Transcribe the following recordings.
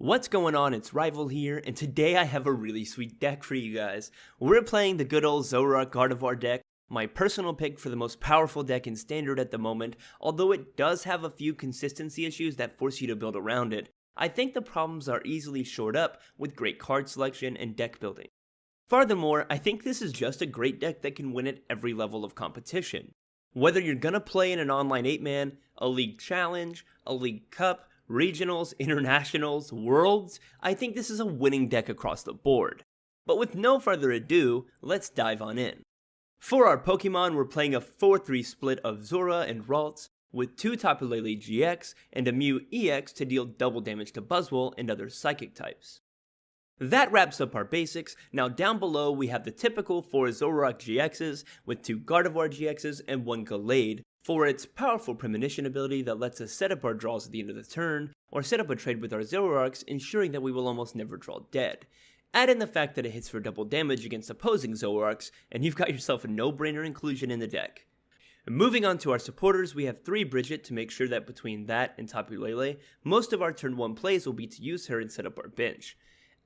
What's going on? It's Rival here, and today I have a really sweet deck for you guys. We're playing the good old Zoroark-Gardevoir deck, my personal pick for the most powerful deck in Standard at the moment, although it does have a few consistency issues that force you to build around it. I think the problems are easily shored up with great card selection and deck building. Furthermore, I think this is just a great deck that can win at every level of competition. Whether you're gonna play in an online 8-man, a league challenge, a league cup, regionals, internationals, worlds, I think this is a winning deck across the board. But with no further ado, let's dive on in. For our Pokemon, we're playing a 4-3 split of Zora and Ralts, with 2 Tapu Lele GX and a Mew EX to deal double damage to Buzzwole and other psychic types. That wraps up our basics. Now down below we have the typical 4 Zoroark-GXs with 2 Gardevoir-GXs and 1 Gallade for its powerful premonition ability that lets us set up our draws at the end of the turn, or set up a trade with our Zoroarks, ensuring that we will almost never draw dead. Add in the fact that it hits for double damage against opposing Zoroarks, and you've got yourself a no-brainer inclusion in the deck. Moving on to our supporters, we have 3 Bridget to make sure that between that and Tapu Lele, most of our turn 1 plays will be to use her and set up our bench.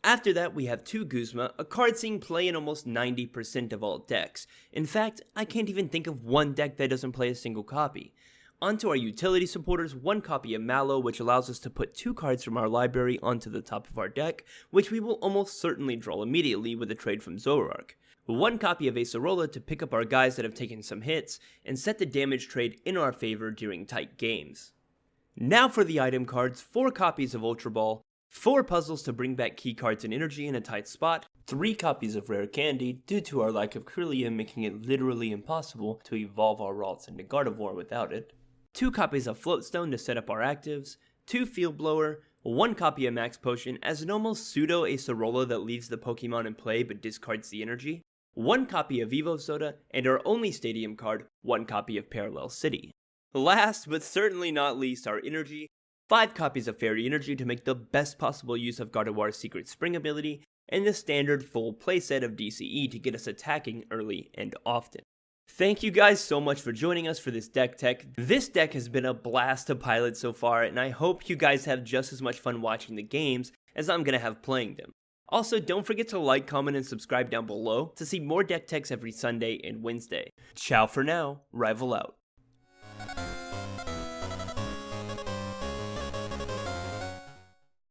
After that, we have 2 Guzma, a card seeing play in almost 90% of all decks. In fact, I can't even think of one deck that doesn't play a single copy. Onto our utility supporters, 1 copy of Mallow, which allows us to put 2 cards from our library onto the top of our deck, which we will almost certainly draw immediately with a trade from Zoroark. 1 copy of Acerola to pick up our guys that have taken some hits, and set the damage trade in our favor during tight games. Now for the item cards, 4 copies of Ultra Ball, 4 puzzles to bring back key cards and energy in a tight spot, 3 copies of Rare Candy due to our lack of Kirlia making it literally impossible to evolve our Ralts into Gardevoir without it, 2 copies of Floatstone to set up our actives, 2 Field Blower, 1 copy of Max Potion as an almost pseudo Acerola that leaves the Pokemon in play but discards the energy, 1 copy of Evo Soda, and our only stadium card, 1 copy of Parallel City. Last but certainly not least, our energy, 5 copies of Fairy Energy to make the best possible use of Gardevoir's Secret Spring ability, and the standard full playset of DCE to get us attacking early and often. Thank you guys so much for joining us for this deck tech. This deck has been a blast to pilot so far, and I hope you guys have just as much fun watching the games as I'm gonna have playing them. Also, don't forget to like, comment, and subscribe down below to see more deck techs every Sunday and Wednesday. Ciao for now, Rival out.